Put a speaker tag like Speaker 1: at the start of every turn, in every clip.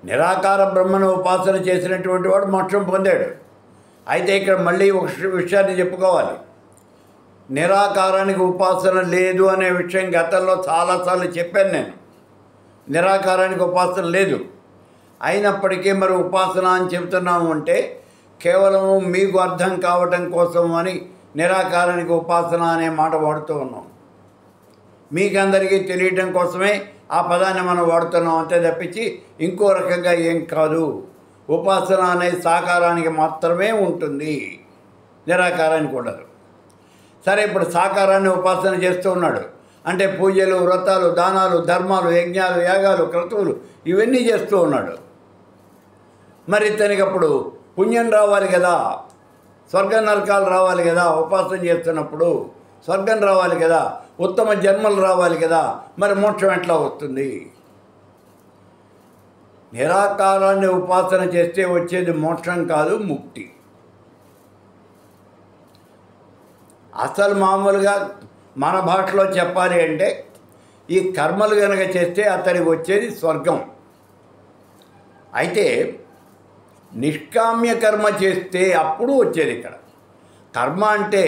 Speaker 1: నిరాకార బ్రహ్మను ఉపాసన చేసినటువంటి వాడు మోక్షం పొందాడు. అయితే ఇక్కడ మళ్ళీ ఒక విషయాన్ని చెప్పుకోవాలి. నిరాకారానికి ఉపాసన లేదు అనే విషయం గతంలో చాలాసార్లు చెప్పాను నేను. నిరాకారానికి ఉపాసన లేదు. అయినప్పటికీ మరి ఉపాసన అని చెబుతున్నాము అంటే కేవలం మీకు అర్థం కావటం కోసం అని నిరాకారానికి ఉపాసన అనే మాట వాడుతూ ఉన్నాం. మీకందరికీ తెలియటం కోసమే ఆ పదాన్ని మనం వాడుతున్నాం అంతే తప్పించి ఇంకో రకంగా ఏం కాదు. ఉపాసన అనేది సాకారానికి మాత్రమే ఉంటుంది, నిరాకారానికి ఉండదు. సరే, ఇప్పుడు సాకారాన్ని ఉపాసన చేస్తూ ఉన్నాడు అంటే పూజలు, వ్రతాలు, దానాలు, ధర్మాలు, యజ్ఞాలు, యాగాలు, క్రతువులు ఇవన్నీ చేస్తూ ఉన్నాడు. మరి ఇతనికి అప్పుడు పుణ్యం రావాలి కదా, స్వర్గ నరకాలు రావాలి కదా, ఉపాసన చేస్తున్నప్పుడు స్వర్గం రావాలి కదా, ఉత్తమ జన్మలు రావాలి కదా, మరి మోక్షం ఎట్లా వస్తుంది? నిరాకారాన్ని ఉపాసన చేస్తే వచ్చేది మోక్షం కాదు, ముక్తి. అసలు మామూలుగా మన భాషలో చెప్పాలి అంటే ఈ కర్మలు కనుక చేస్తే అతనికి వచ్చేది స్వర్గం. అయితే నిష్కామ్య కర్మ చేస్తే అప్పుడు వచ్చేది ఇక్కడ. కర్మ అంటే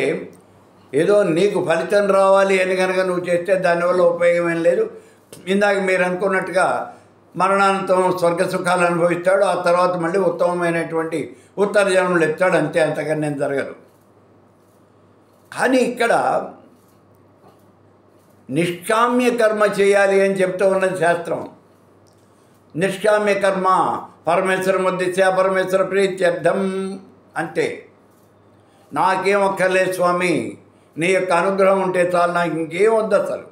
Speaker 1: ఏదో నీకు ఫలితం రావాలి అని కనుక నువ్వు చేస్తే దానివల్ల ఉపయోగం ఏం లేదు. ఇందాక మీరు అనుకున్నట్టుగా మరణానంతరం స్వర్గ సుఖాలు అనుభవిస్తాడు, ఆ తర్వాత మళ్ళీ ఉత్తమమైనటువంటి ఉత్తర జన్మలు ఎత్తాడు, అంతే, అంతకన్నా జరగదు. కానీ ఇక్కడ నిష్కామ్య కర్మ చేయాలి అని చెప్తూ ఉన్నది శాస్త్రం. నిష్కామ్య కర్మ పరమేశ్వర ఉద్దేశ్య పరమేశ్వర ప్రీత్యర్థం అంటే నాకేం అక్కర్లేదు స్వామి, నీ యొక్క అనుగ్రహం ఉంటే చాలు, నాకు ఇంకేం వద్దు అసలు.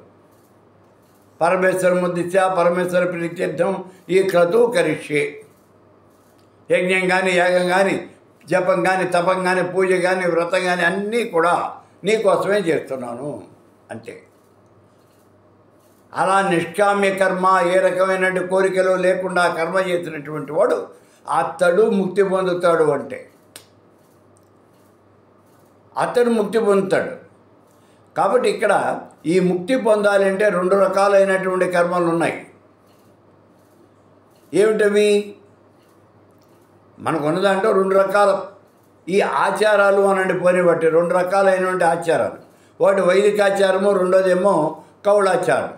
Speaker 1: పరమేశ్వర ఉద్దేశ్య పరమేశ్వర ప్రీత్యర్థం ఈ క్రతువు కరిష్యే. యజ్ఞం కానీ, యాగం కానీ, జపం కానీ, తపం కానీ, పూజ కానీ, వ్రతం కానీ అన్నీ కూడా నీకోసమే చేస్తున్నాను అంతే. అలా నిష్కామ్య కర్మ, ఏ రకమైన కోరికలు లేకుండా కర్మ చేసినటువంటి వాడు అతడు ముక్తి పొందుతాడు. అంటే అతడు ముక్తి పొందుతాడు. కాబట్టి ఇక్కడ ఈ ముక్తి పొందాలి అంటే రెండు రకాలైనటువంటి కర్మలు ఉన్నాయి. ఏమిటవి? మనకు ఉన్నదంటూ రెండు రకాల ఈ ఆచారాలు అనండి పోని బట్టి రెండు రకాలైనటువంటి ఆచారాలు. ఒకటి వైదికాచారము, రెండోదేమో కౌళాచారం.